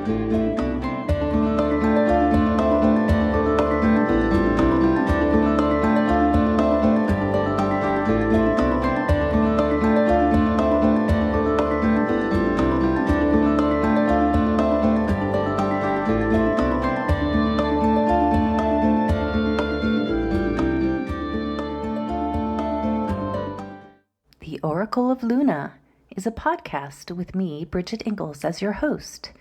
The Oracle of Luna is a podcast with me, Bridget Engels, as your host.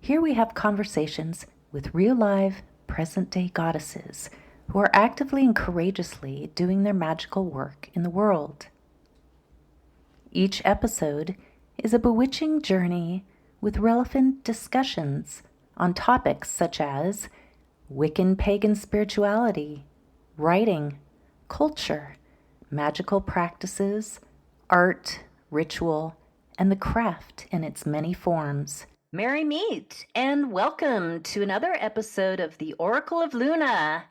Here we have conversations with real live, present-day goddesses who are actively and courageously doing their magical work in the world. Each episode is a bewitching journey with relevant discussions on topics such as Wiccan pagan spirituality, writing, culture, magical practices, art, ritual, and the craft in its many forms. Merry meet and welcome to another episode of the Oracle of Luna.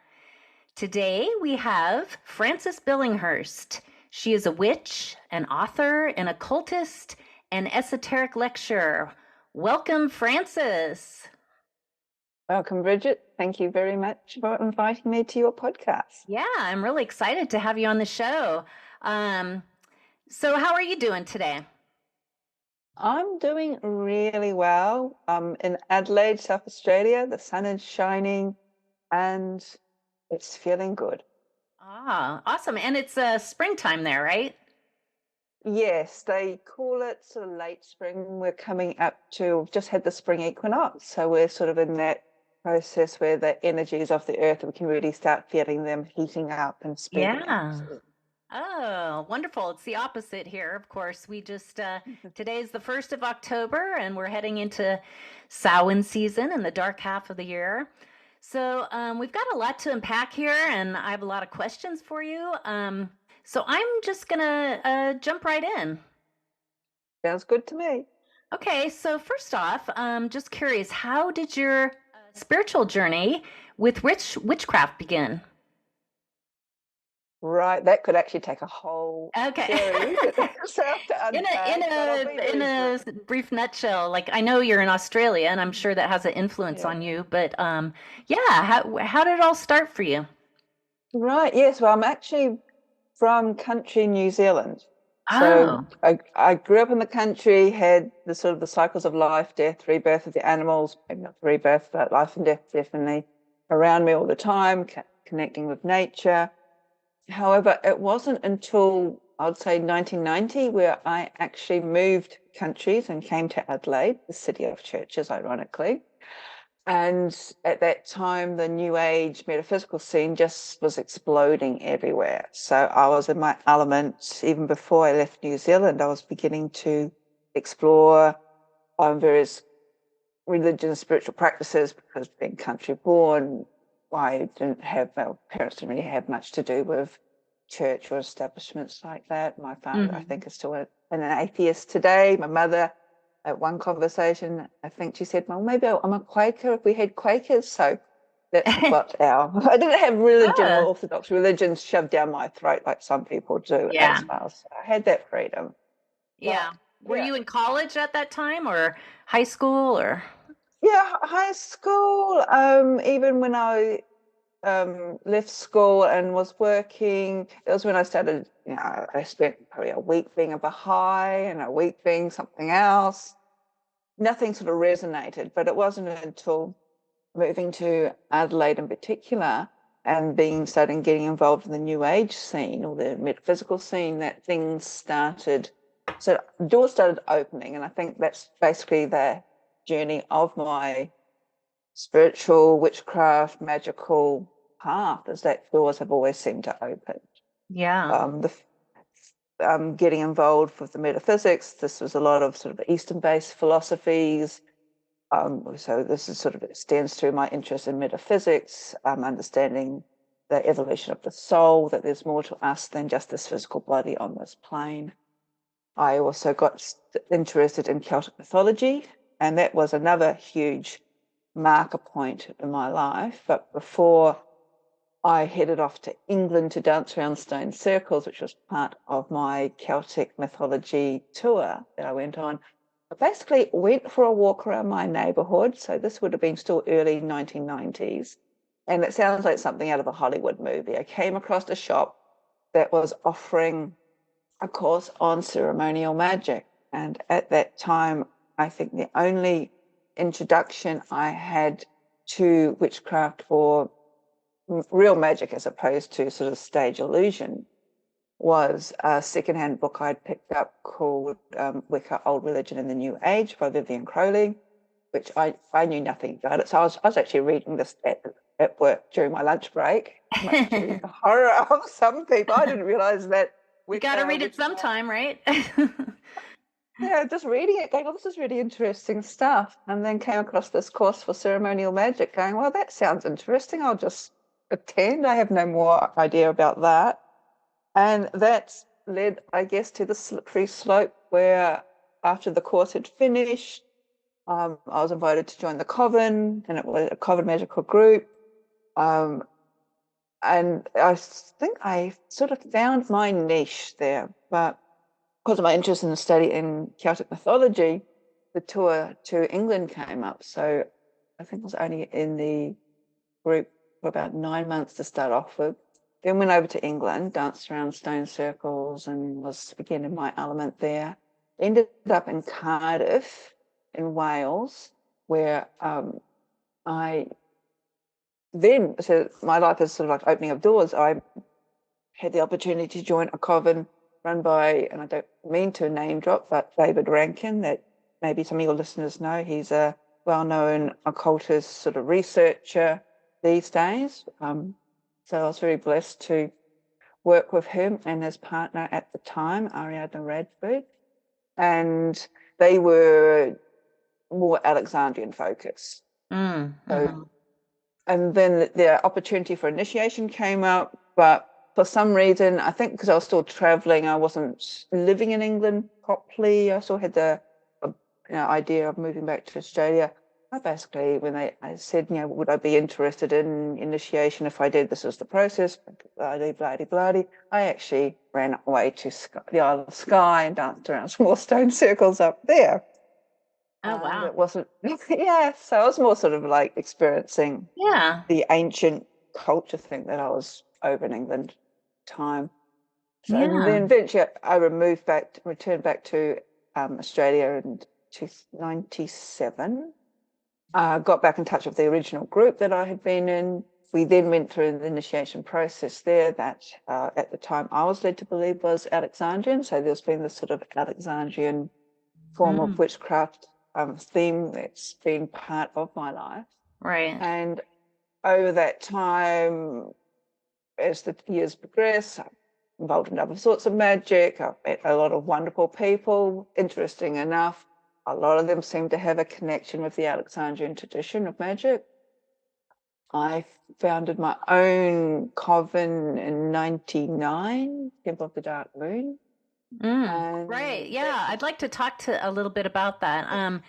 Today we have Frances Billinghurst. She is a witch, an author, an occultist, and esoteric lecturer. Welcome, Frances. Welcome, Bridget. Thank you very much for inviting me to your podcast. Yeah, I'm really excited to have you on the show. So how are you doing today? I'm doing really well. I'm in Adelaide, South Australia. The sun is shining and it's feeling good. Ah, awesome. And it's springtime there, right? Yes, they call it sort of late spring. We're coming up to, just had the spring equinox. So we're sort of in that process where the energies of the earth, we can really start feeling them heating up and speeding Yeah. up. Oh, wonderful. It's the opposite here. Of course, we just, today's the 1st of October and we're heading into Samhain season in the dark half of the year. So we've got a lot to unpack here and I have a lot of questions for you. So I'm just going to jump right in. Sounds good to me. Okay, so first off, just curious, how did your spiritual journey with witchcraft begin? Right, that could actually take a whole series itself to unpack. In a brief nutshell, like I know you're in Australia, and I'm sure that has an influence on you. But how did it all start for you? Right, yes. Well, I'm actually from country New Zealand. So I grew up in the country, had the sort of the cycles of life, death, rebirth of the animals, maybe not rebirth, but life and death definitely around me all the time, connecting with nature. However, it wasn't until I'd say 1990 where I actually moved countries and came to Adelaide, the city of churches, ironically. And at that time, the New Age metaphysical scene just was exploding everywhere. So I was in my element. Even before I left New Zealand, I was beginning to explore various religious spiritual practices because being country born, my parents didn't really have much to do with church or establishments like that. My father, I think, is still an atheist today. My mother, at one conversation, I think she said, well, maybe I'm a Quaker if we had Quakers. So that's what I didn't have religion or Orthodox religion shoved down my throat like some people do as well. So I had that freedom. Yeah. Were you in college at that time or high school or? Yeah, high school. Even when I left school and was working, it was when I started, I spent probably a week being a Baha'i and a week being something else. Nothing sort of resonated, but it wasn't until moving to Adelaide in particular and starting getting involved in the New Age scene or the metaphysical scene that things started, so doors started opening. And I think that's basically the journey of my spiritual, witchcraft, magical path, is that doors have always seemed to open. Yeah. Getting involved with the metaphysics, this was a lot of sort of Eastern-based philosophies. So this is sort of extends through my interest in metaphysics, understanding the evolution of the soul, that there's more to us than just this physical body on this plane. I also got interested in Celtic mythology, and that was another huge marker point in my life. But before I headed off to England to dance around stone circles, which was part of my Celtic mythology tour that I went on, I basically went for a walk around my neighborhood. So this would have been still early 1990s. And it sounds like something out of a Hollywood movie. I came across a shop that was offering a course on ceremonial magic. And at that time, I think the only introduction I had to witchcraft or real magic as opposed to sort of stage illusion was a secondhand book I'd picked up called Wicca, Old Religion in the New Age by Vivian Crowley, which I knew nothing about it. So I was actually reading this at work during my lunch break, much to the horror of some people. I didn't realize that you got to read it sometime, right? Yeah, just reading it, going, oh, this is really interesting stuff. And then came across this course for ceremonial magic, going, well, that sounds interesting. I'll just attend. I have no more idea about that. And that's led, I guess, to the slippery slope where after the course had finished, I was invited to join the Coven, and it was a Coven magical group. And I think I sort of found my niche there. But because of my interest in the study in Celtic mythology, the tour to England came up. So I think I was only in the group for about 9 months to start off with. Then went over to England, danced around stone circles and was again in my element there. Ended up in Cardiff in Wales, where I then, so my life is sort of like opening of doors. I had the opportunity to join a coven run by, and I don't mean to name drop, but David Rankin, that maybe some of your listeners know. He's a well-known occultist sort of researcher these days. So I was very blessed to work with him and his partner at the time, Ariadna Radford. And they were more Alexandrian focused. So, and then the opportunity for initiation came up, but for some reason, I think because I was still traveling, I wasn't living in England properly. I still had the idea of moving back to Australia. I basically, when I said, would I be interested in initiation if I did, this was the process, bloody, bloody, bloody. I actually ran away to the Isle of Skye and danced around small stone circles up there. Oh, wow. And it wasn't, yeah, so I was more sort of like experiencing the ancient culture thing that I was over in England time. So, and then eventually I returned back to Australia in 1997. Got back in touch with the original group that I had been in. We then went through the initiation process there that at the time I was led to believe was Alexandrian. So there's been this sort of Alexandrian form of witchcraft theme that's been part of my life. Right. And over that time, as the years progress, I'm involved in other sorts of magic. I've met a lot of wonderful people. Interesting enough, a lot of them seem to have a connection with the Alexandrian tradition of magic. I founded my own coven in 1999, Temple of the Dark Moon. Right. Yeah. I'd like to talk a little bit about that.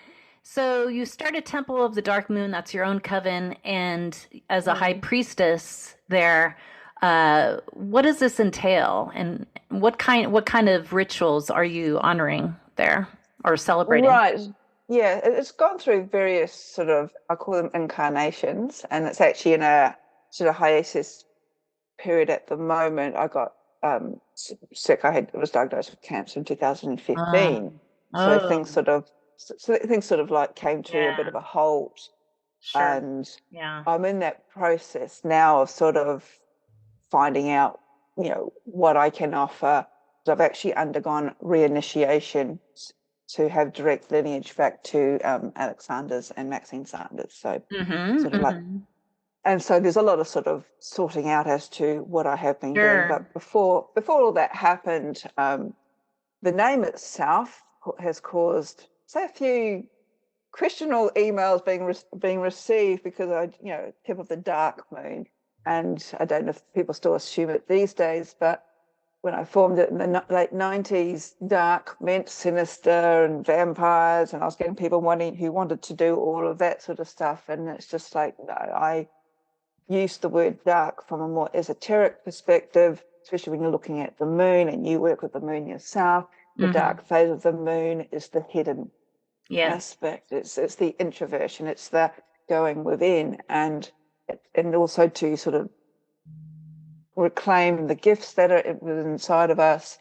So you started Temple of the Dark Moon. That's your own coven. And as a high priestess there, what does this entail? And what kind of rituals are you honoring there or celebrating? Right. Yeah. It's gone through various sort of, I call them incarnations. And it's actually in a sort of hiatus period at the moment. I got sick. I was diagnosed with cancer in 2015. So things sort of like came to a bit of a halt. Sure. And I'm in that process now of sort of finding out, what I can offer. So I've actually undergone reinitiation to have direct lineage back to Alexander's and Maxine Sanders. So sort of like, and so there's a lot of sort of sorting out as to what I have been doing. But before all that happened, the name itself has caused, say, a few questionable emails being received because tip of the dark moon, and I don't know if people still assume it these days, but when I formed it in the late 90s, dark meant sinister and vampires, and I was getting people who wanted to do all of that sort of stuff, and it's just like, no, I use the word dark from a more esoteric perspective, especially when you're looking at the moon and you work with the moon yourself. The dark phase of the moon is the hidden. aspect. It's the introversion. It's the going within, and also to sort of reclaim the gifts that are inside of us,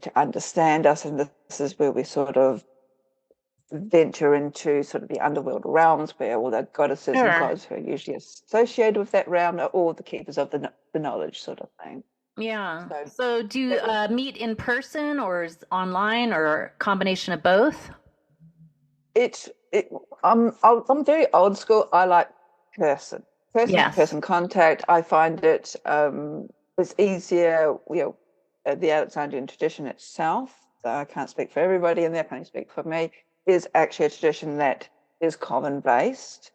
to understand us, and this is where we sort of venture into sort of the underworld realms, where all the goddesses and gods who are usually associated with that realm are all the keepers of the knowledge, sort of thing. Yeah. So do you meet in person, or is online, or a combination of both? I'm very old school. I like person contact. I find it it's easier. The Alexandrian tradition itself, though I can't speak for everybody, and that can only speak for me, is actually a tradition that is common based.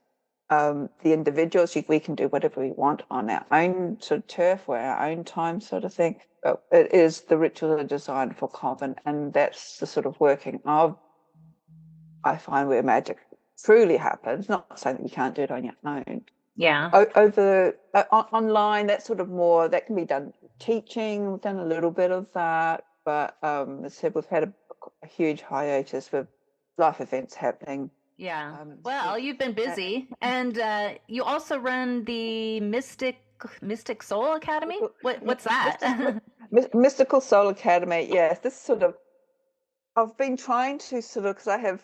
The individuals, we can do whatever we want on our own sort of turf or our own time, sort of thing. But it is the rituals are designed for common, and that's the sort of working of, I find, where magic truly happens. Not saying that you can't do it on your own. Yeah. Over online, that's sort of more, that can be done teaching. We've done a little bit of that, but as I said, we've had a huge hiatus with life events happening. Yeah. Well, you've been busy, and you also run the Mystic Soul Academy. What's that? Mystical Soul Academy. Yes, this sort of, I've been trying to sort of, because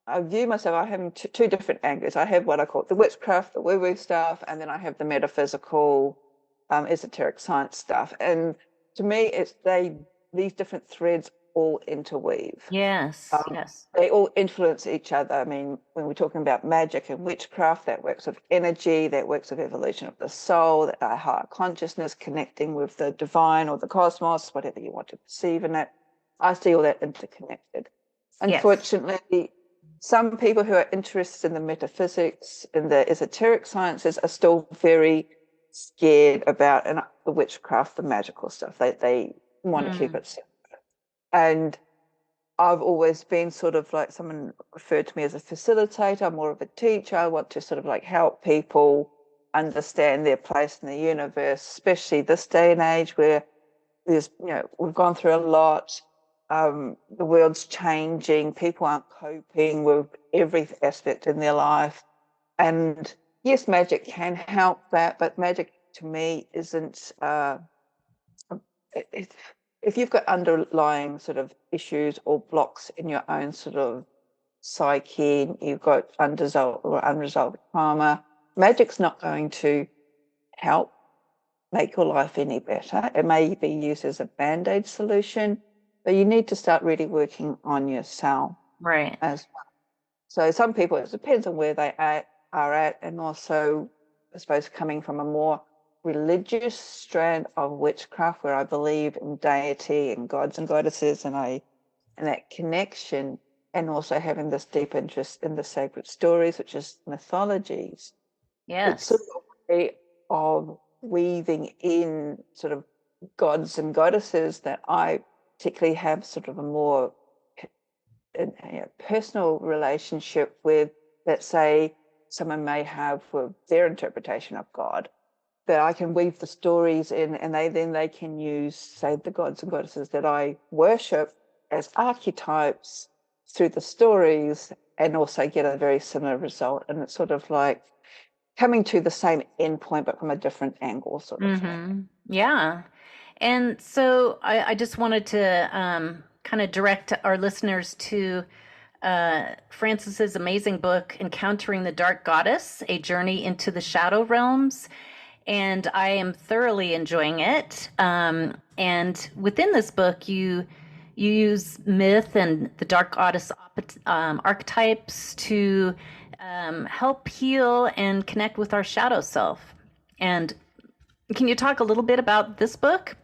I view myself, I have two different angles. I have what I call the witchcraft, the woo-woo stuff, and then I have the metaphysical, esoteric science stuff. And to me, it's these different threads all interweave. Yes. They all influence each other. I mean, when we're talking about magic and witchcraft, that works with energy, that works with evolution of the soul, that our higher consciousness connecting with the divine or the cosmos, whatever you want to perceive in it. I see all that interconnected. Unfortunately, some people who are interested in the metaphysics and the esoteric sciences are still very scared about the witchcraft, the magical stuff. They want to keep it separate. And I've always been sort of like, someone referred to me as a facilitator. I'm more of a teacher. I want to sort of like help people understand their place in the universe, especially this day and age where we've gone through a lot. The world's changing. People aren't coping with every aspect in their life. And yes, magic can help that, but magic to me isn't, if you've got underlying sort of issues or blocks in your own sort of psyche, you've got unresolved trauma, magic's not going to help make your life any better. It may be used as a band-aid solution, but you need to start really working on yourself. Right. As well. So some people, it depends on where they are at, and also, I suppose, coming from a more religious strand of witchcraft, where I believe in deity and gods and goddesses, and that connection, and also having this deep interest in the sacred stories, which is mythologies. Yes. It's sort of a way of weaving in sort of gods and goddesses that I particularly have sort of a more personal relationship with, that say someone may have with their interpretation of God, that I can weave the stories in, and they can use, say, the gods and goddesses that I worship as archetypes through the stories, and also get a very similar result. And it's sort of like coming to the same endpoint, but from a different angle, sort of thing. Yeah. And so I just wanted to kind of direct our listeners to Frances's amazing book, Encountering the Dark Goddess, A Journey into the Shadow Realms. And I am thoroughly enjoying it. And within this book, you use myth and the dark goddess archetypes to help heal and connect with our shadow self. And can you talk a little bit about this book?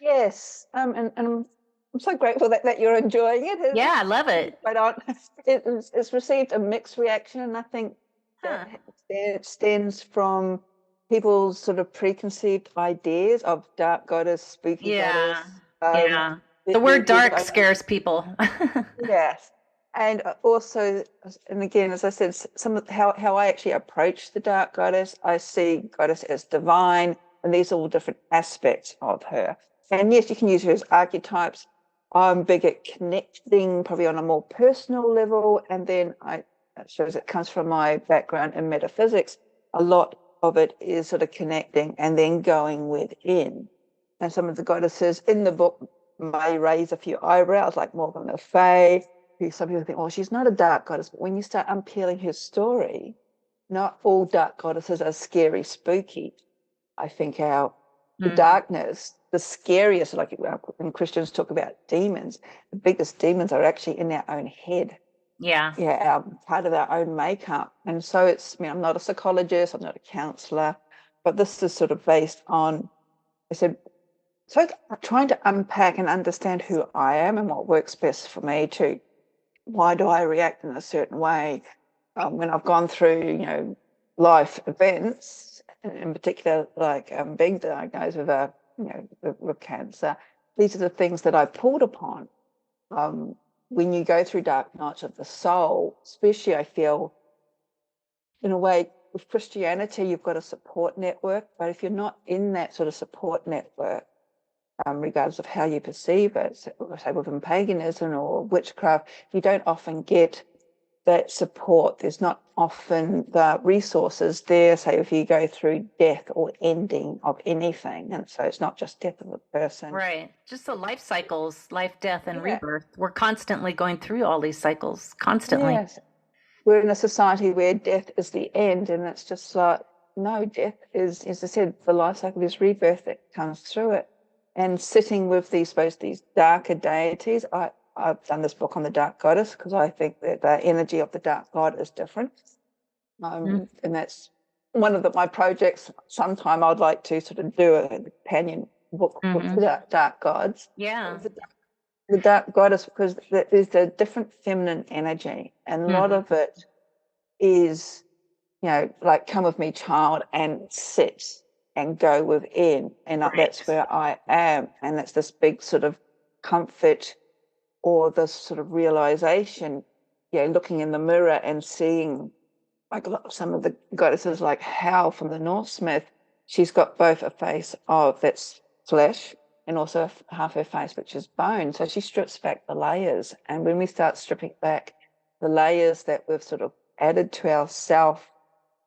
Yes, and I'm so grateful that you're enjoying it. Yeah, I love it. It's received a mixed reaction, and I think that it stems from people's sort of preconceived ideas of dark goddess, spooky goddess. Yeah. The word dark scares people. Yes. And also, and again, as I said, some of how I actually approach the dark goddess, I see goddess as divine, and these are all different aspects of her. And yes, you can use her as archetypes. I'm big at connecting, probably on a more personal level, and then it shows it comes from my background in metaphysics. A lot of it is sort of connecting and then going within. And some of the goddesses in the book may raise a few eyebrows, like Morgan Le Fay, who some people think, well, she's not a dark goddess. But when you start unpeeling her story, not all dark goddesses are scary, spooky. I think the darkness, the scariest, like when Christians talk about demons, the biggest demons are actually in our own head. Yeah. Yeah, part of our own makeup. And so I'm not a psychologist, I'm not a counselor, but this is sort of based on, I said, so trying to unpack and understand who I am and what works best for me too. Why do I react in a certain way when I've gone through, life events, in particular, like being diagnosed with cancer? These are the things that I pulled upon. When you go through dark nights of the soul, especially, I feel, in a way, with Christianity, you've got a support network, but if you're not in that sort of support network, regardless of how you perceive it, say within paganism or witchcraft, you don't often get that support. There's not often the resources there, say if you go through death or ending of anything. And so it's not just death of a person. Right. Just the life cycles, life, death, and rebirth. We're constantly going through all these cycles, constantly. Yes. We're in a society where death is the end, and it's just like, no, death is, as I said, the life cycle is rebirth that comes through it. And sitting with these darker deities, I've done this book on the dark goddess because I think that the energy of the dark god is different. And that's one of my projects. Sometime I'd like to sort of do a companion book with the dark gods. Yeah. The dark goddess, because there's a different feminine energy, and a lot of it is, like, come with me, child, and sit and go within. And that's where I am. And it's this big sort of comfort or this sort of realization, looking in the mirror and seeing, like some of the goddesses, like Hel from the Norse myth, she's got both a face that's flesh and also half her face, which is bone. So she strips back the layers. And when we start stripping back the layers that we've sort of added to ourself,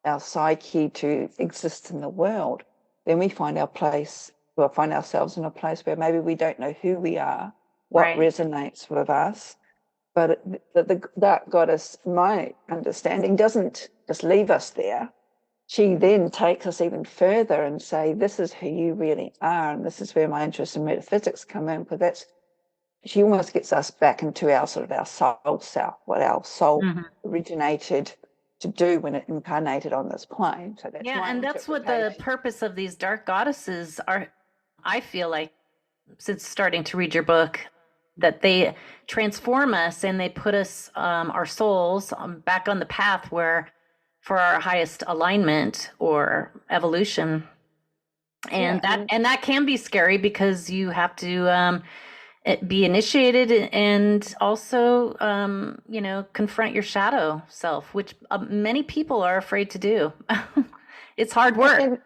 our psyche to exist in the world, then we find find ourselves in a place where maybe we don't know who we are, what resonates with us. But the dark goddess, my understanding, doesn't just leave us there. She then takes us even further and say, this is who you really are. And this is where my interest in metaphysics come in, because she almost gets us back into our soul self, what our soul originated to do when it incarnated on this plane. So that's and that's what the purpose of these dark goddesses are. I feel like, since starting to read your book, that they transform us and they put us, our souls, back on the path for our highest alignment or evolution. And that can be scary because you have to be initiated and also, confront your shadow self, which many people are afraid to do. It's hard work.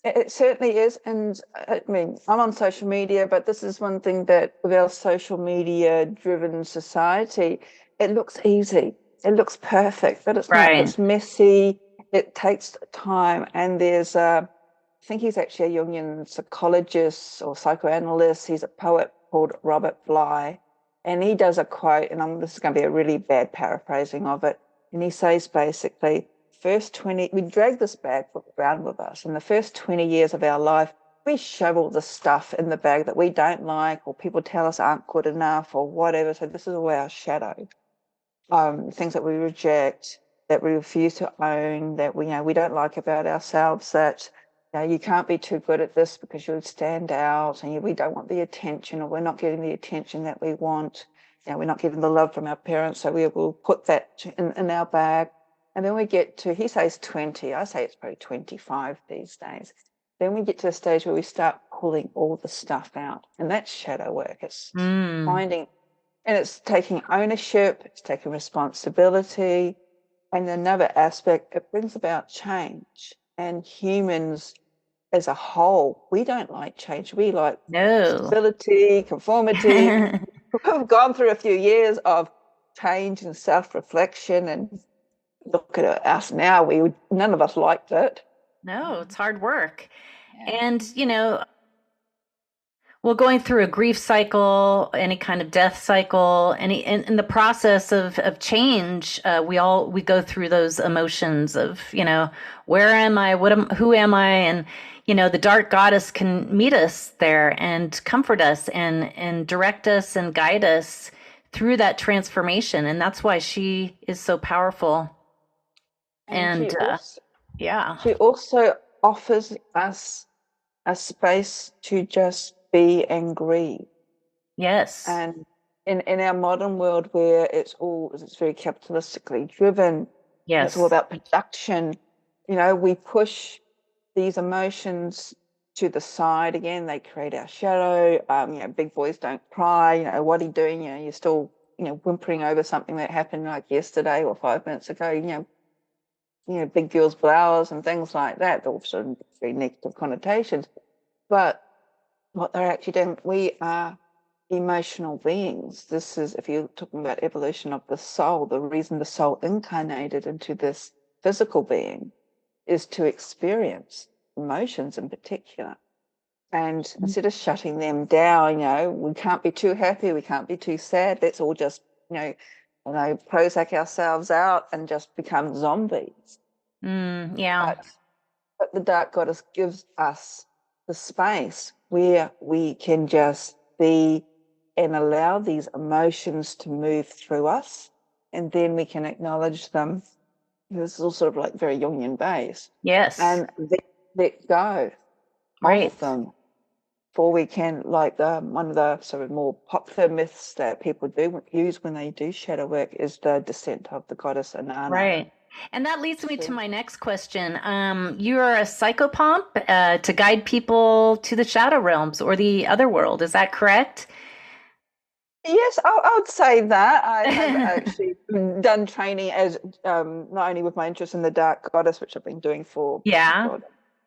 It certainly is. And I mean, I'm on social media, but this is one thing that with our social media driven society, it looks easy. It looks perfect, but it's not. It's messy. It takes time. And there's I think he's actually a Jungian psychologist or psychoanalyst. He's a poet called Robert Bly. And he does a quote, and this is going to be a really bad paraphrasing of it. And he says basically, we drag this bag around with us. In the first 20 years of our life, we shovel the stuff in the bag that we don't like, or people tell us aren't good enough, or whatever. So this is all our shadow. Things that we reject, that we refuse to own, that we don't like about ourselves, that you can't be too good at this because you'll stand out, and we don't want the attention, or we're not getting the attention that we want. We're not getting the love from our parents, so we will put that in our bag. And then we get to, he says 20, I say it's probably 25 these days. Then we get to the stage where we start pulling all the stuff out. And that's shadow work. It's finding, and it's taking ownership, it's taking responsibility. And another aspect, it brings about change. And humans as a whole, we don't like change. We like No. stability, conformity. We've gone through a few years of change and self-reflection, and look at us now. None of us liked it. No, it's hard work. Yeah. And, well, going through a grief cycle, any kind of death cycle, in the process of change, we go through those emotions of, where am I? Who am I? And, the dark goddess can meet us there and comfort us and direct us and guide us through that transformation. And that's why she is so powerful. And yeah. She also offers us a space to just be and grieve. Yes. And in our modern world where it's very capitalistically driven, yes, it's all about production, we push these emotions to the side again. They create our shadow. Big boys don't cry. What are you doing? You're still, whimpering over something that happened like yesterday or 5 minutes ago. Big girls' flowers and things like that. They're also very negative connotations. But what they're actually doing, we are emotional beings. This is, if you're talking about evolution of the soul, the reason the soul incarnated into this physical being is to experience emotions in particular. And instead of shutting them down, we can't be too happy, we can't be too sad. Let's all just, Prozac ourselves out and just become zombies. Yeah. But the dark goddess gives us the space where we can just be and allow these emotions to move through us, and then we can acknowledge them. This is all sort of like very Jungian based. Yes. And let go of them. For we can, like one of the sort of more popular myths that people do use when they do shadow work is the descent of the goddess Inanna. Right. And that leads me to my next question. You are a psychopomp to guide people to the shadow realms or the other world. Is that correct? Yes, I would say that. I have actually done training as not only with my interest in the dark goddess, which I've been doing for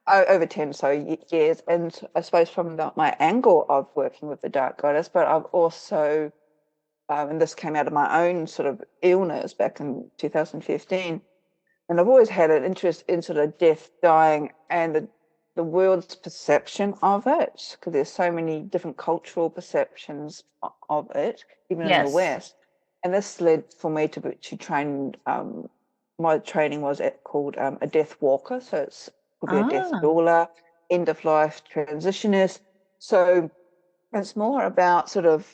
over 10 years, and I suppose from my angle of working with the dark goddess, but I've also, and this came out of my own sort of illness back in 2015, and I've always had an interest in sort of death, dying, and the world's perception of it, because there's so many different cultural perceptions of it, even in the West. And this led for me to train. My training was called a death walker, so it could be a death doula, end of life transitionist. So it's more about sort of,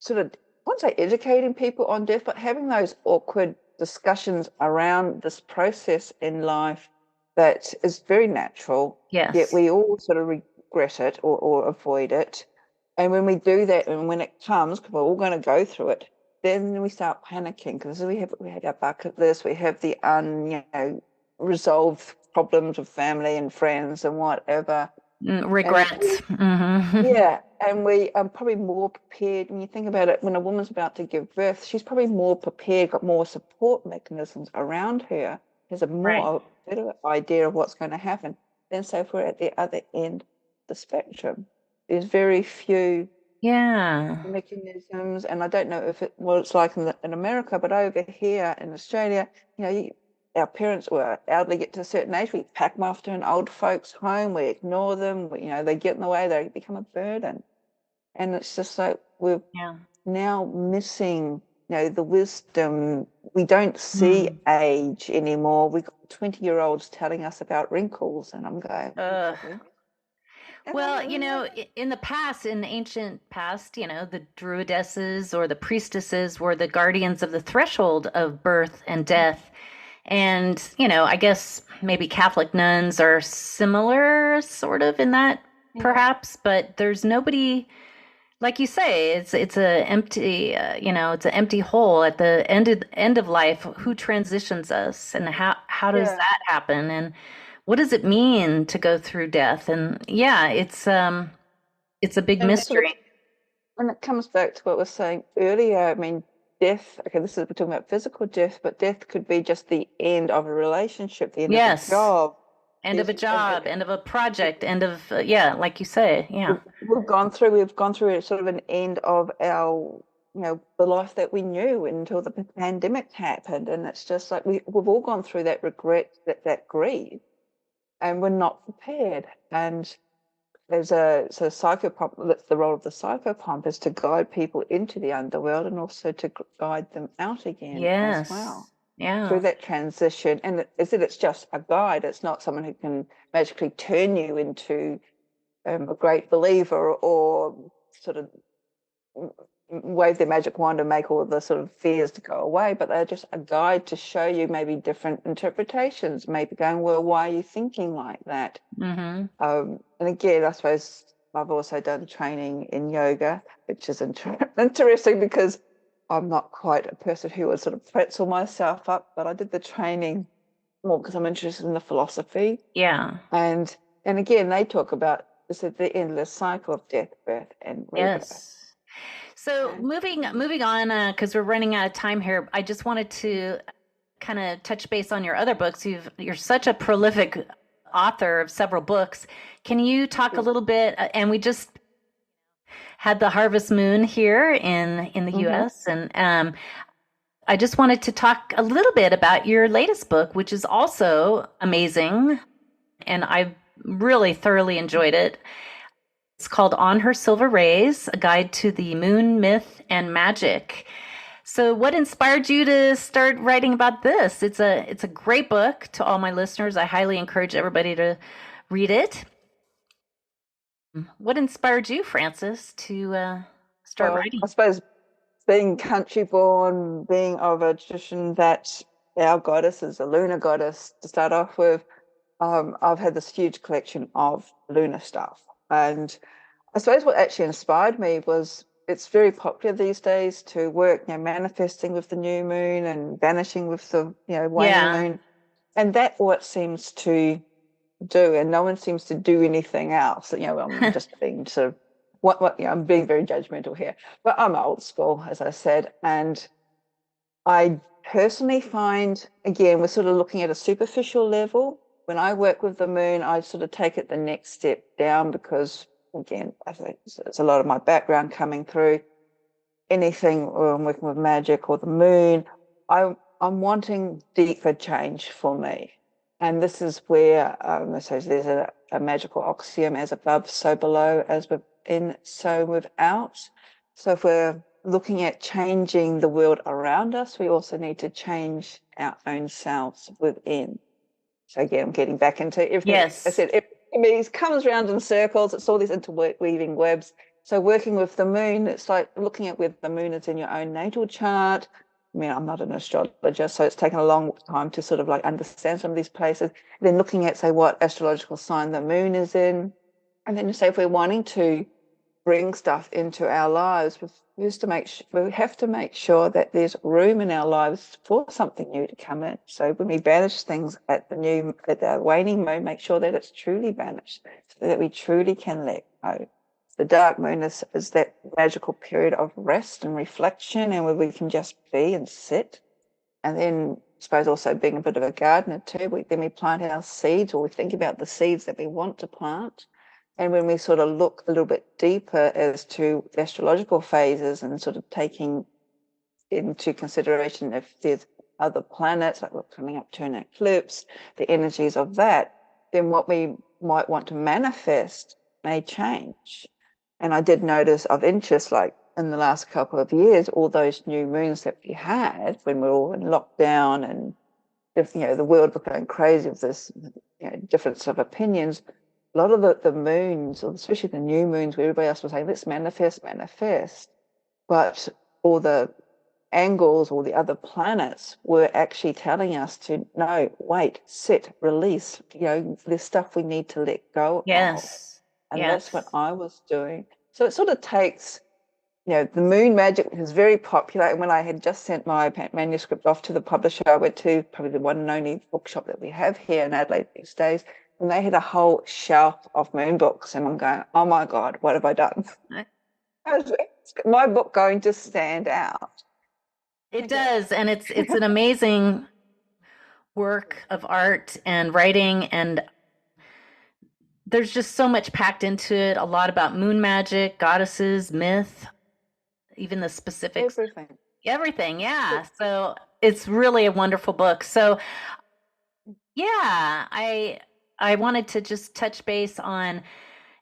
I won't say educating people on death, but having those awkward discussions around this process in life that is very natural, yet we all sort of regret it or avoid it. And when we do that, and when it comes, because we're all going to go through it, then we start panicking because we have our bucket list, we have the resolved problems with family and friends and whatever. Regrets. Yeah, and we are probably more prepared. When you think about it, when a woman's about to give birth, she's probably more prepared, got more support mechanisms around her, has a better idea of what's going to happen. Then, so if we're at the other end of the spectrum, there's very few mechanisms, and I don't know what it's like in America, but over here in Australia, our parents or elderly get to a certain age, we pack them off to an old folks' home, we ignore them, they get in the way, they become a burden. And it's just like we're now missing, the wisdom. We don't see age anymore. We've got 20-year-olds telling us about wrinkles, and I'm going, well, in the past, in the ancient past, the druidesses or the priestesses were the guardians of the threshold of birth and death. And, I guess maybe Catholic nuns are similar sort of in that perhaps, but there's nobody, like you say, it's an empty, it's an empty hole at the end of life. Who transitions us and how does that happen? And what does it mean to go through death? And it's a big mystery. And it comes back to what we were saying earlier. I mean, death, we're talking about physical death, but death could be just the end of a relationship, the end of a job. End of a job, end of a project, end of, like you say. Yeah. We've gone through sort of an end of our, the life that we knew until the pandemic happened. And it's just like we've all gone through that regret, that grief, and we're not prepared. And there's psychopomp, that's the role of the psychopomp, is to guide people into the underworld and also to guide them out again as well. Yeah. Through that transition. And it's just a guide. It's not someone who can magically turn you into a great believer or sort of wave their magic wand and make all of the sort of fears to go away, but they're just a guide to show you maybe different interpretations, maybe going, well, why are you thinking like that? Mm-hmm. And again, I suppose I've also done training in yoga, which is interesting because I'm not quite a person who would sort of pretzel myself up, but I did the training more because I'm interested in the philosophy. Yeah. And again, they talk about the endless cycle of death, birth, and rebirth. Yes. So moving on, because we're running out of time here, I just wanted to kind of touch base on your other books. You're such a prolific author of several books. Can you talk a little bit? And we just had the Harvest Moon here in the U.S. and I just wanted to talk a little bit about your latest book, which is also amazing, and I really thoroughly enjoyed it. It's called On Her Silver Rays, A Guide to the Moon, Myth, and Magic. So what inspired you to start writing about this? It's a great book to all my listeners. I highly encourage everybody to read it. What inspired you, Frances, to start writing? I suppose being country born, being of a tradition that our goddess is a lunar goddess to start off with, I've had this huge collection of lunar stuff. And I suppose what actually inspired me was it's very popular these days to work, manifesting with the new moon and vanishing with the, waning moon. And that's what seems to do. And no one seems to do anything else. I'm just being sort of, I'm being very judgmental here. But I'm old school, as I said. And I personally find, again, we're sort of looking at a superficial level. When I work with the moon, I sort of take it the next step down because, again, I think it's a lot of my background coming through. Anything where I'm working with magic or the moon, I'm wanting deeper change for me. And this is where so there's a magical axiom: as above, so below, as within, so without. So if we're looking at changing the world around us, we also need to change our own selves within. So again, I'm getting back into everything. Yes. I said it comes around in circles. It's all these interweaving webs. So working with the moon, it's like looking at where the moon is in your own natal chart. I mean, I'm not an astrologer, so it's taken a long time to sort of like understand some of these places. Then looking at, say, what astrological sign the moon is in. And then say if we're wanting to bring stuff into our lives, we have to make sure that there's room in our lives for something new to come in. So when we banish things at the waning moon, make sure that it's truly banished, so that we truly can let go. The dark moon is that magical period of rest and reflection, and where we can just be and sit. And then I suppose also being a bit of a gardener too, then we plant our seeds, or we think about the seeds that we want to plant. And when we sort of look a little bit deeper as to the astrological phases and sort of taking into consideration if there's other planets, like we're coming up to an eclipse, the energies of that, then what we might want to manifest may change. And I did notice of interest, like in the last couple of years, all those new moons that we had when we were all in lockdown and the world was going crazy with this difference of opinions. A lot of the moons, or especially the new moons, where everybody else was saying, let's manifest. But all the angles or the other planets were actually telling us to, no, wait, sit, release. There's stuff we need to let go of. Yes. And that's what I was doing. So it sort of takes, the moon magic is very popular. And when I had just sent my manuscript off to the publisher, I went to probably the one and only bookshop that we have here in Adelaide these days. And they had a whole shelf of moon books. And I'm going, oh, my God, what have I done? Is my book going to stand out? It does. And it's an amazing work of art and writing. And there's just so much packed into it, a lot about moon magic, goddesses, myth, even the specifics. Everything. Everything, yeah. So it's really a wonderful book. So yeah, I wanted to just touch base on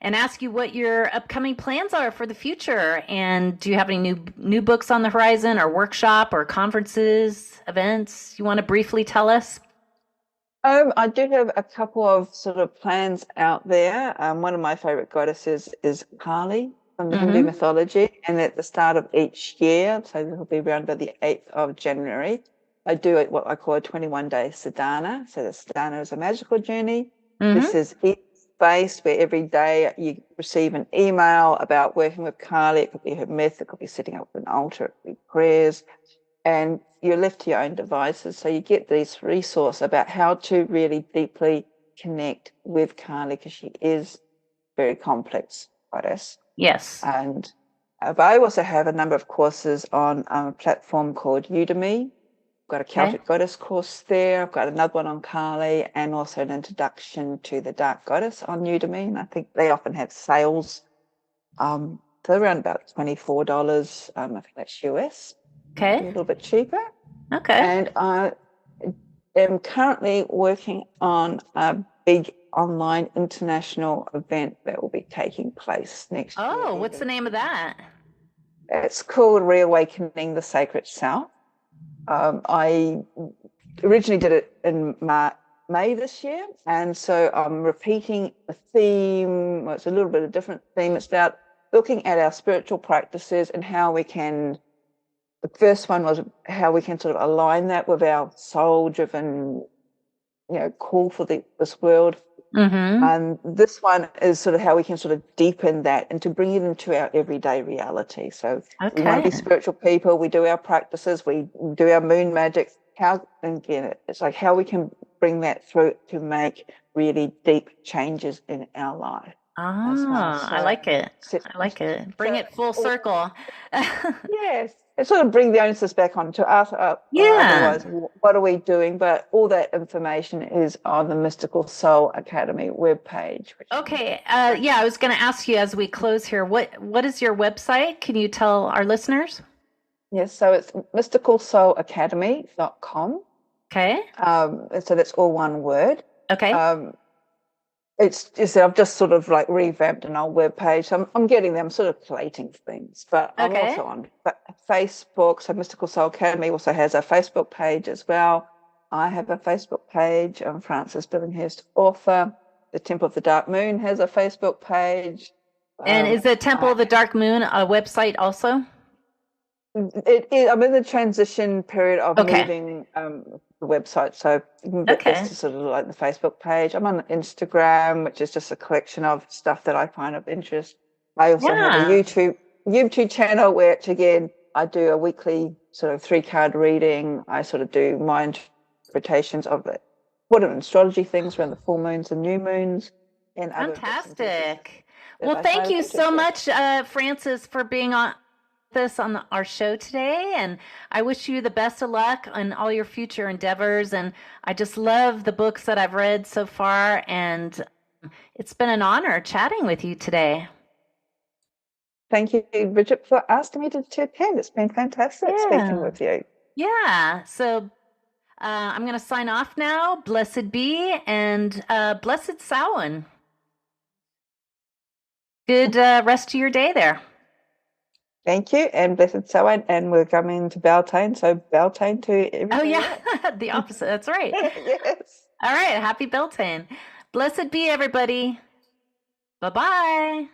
and ask you what your upcoming plans are for the future. And do you have any new books on the horizon, or workshop, or conferences, events you want to briefly tell us? I do have a couple of sort of plans out there. One of my favorite goddesses is Kali from the Hindu mythology, and at the start of each year, so this will be around about the 8th of January, I do what I call a 21-day sadhana. So the sadhana is a magical journey. This is based where every day you receive an email about working with Kali. It could be her myth, it could be setting up an altar, it could be prayers, and you're left to your own devices. So you get this resource about how to really deeply connect with Kali, because she is very complex goddess. Yes. And but I also have a number of courses on a platform called Udemy. I've got a Celtic Goddess course there. I've got another one on Kali, and also an introduction to the Dark Goddess on Udemy. And I think they often have sales. So around about $24. I think that's US. Okay. A little bit cheaper. Okay. And I am currently working on a big online international event that will be taking place next year. Oh, what's the name of that? It's called Reawakening the Sacred Self. I originally did it in May this year, and so I'm repeating the theme. Well, it's a little bit of a different theme. It's about looking at our spiritual practices and how we can. The first one was how we can sort of align that with our soul-driven, call for this world. And this one is sort of how we can sort of deepen that and to bring it into our everyday reality. So we want to be spiritual people. We do our practices. We do our moon magic. It's like how we can bring that through to make really deep changes in our life. I like it. I like it. Bring it full circle. Yes. And sort of bring the onus back on to us. Otherwise, what are we doing? But all that information is on the Mystical Soul Academy webpage. Okay. I was going to ask you as we close here, what is your website? Can you tell our listeners? Yes. So it's mysticalsoulacademy.com. Okay. So that's all one word. Okay. It's just I've just sort of like revamped an old web page. So I'm getting them sort of collating things, but I'm also on Facebook. So Mystical Soul Academy also has a Facebook page as well. I have a Facebook page. I'm Frances Billinghurst, author. The Temple of the Dark Moon has a Facebook page. And is the Temple of the Dark Moon a website also? It is. I'm in the transition period of moving the website, so it's just sort of like the Facebook page. I'm on Instagram, which is just a collection of stuff that I find of interest. I also have a YouTube channel, which again I do a weekly sort of 3-card reading. I sort of do my interpretations of it, what are astrology things around the full moons and new moons, and fantastic. Well, thank you so much, Frances, for being on our show today, and I wish you the best of luck on all your future endeavors. And I just love the books that I've read so far, and it's been an honor chatting with you today. Thank you, Bridget, for asking me to attend. It's been fantastic speaking with you. Yeah. So I'm going to sign off now. Blessed be, and blessed Samhain. Good rest of your day there. Thank you, and blessed Samhain, and we're coming to Beltane, so Beltane to everybody. Oh, yeah, the opposite. That's right. Yes. All right, happy Beltane. Blessed be, everybody. Bye-bye.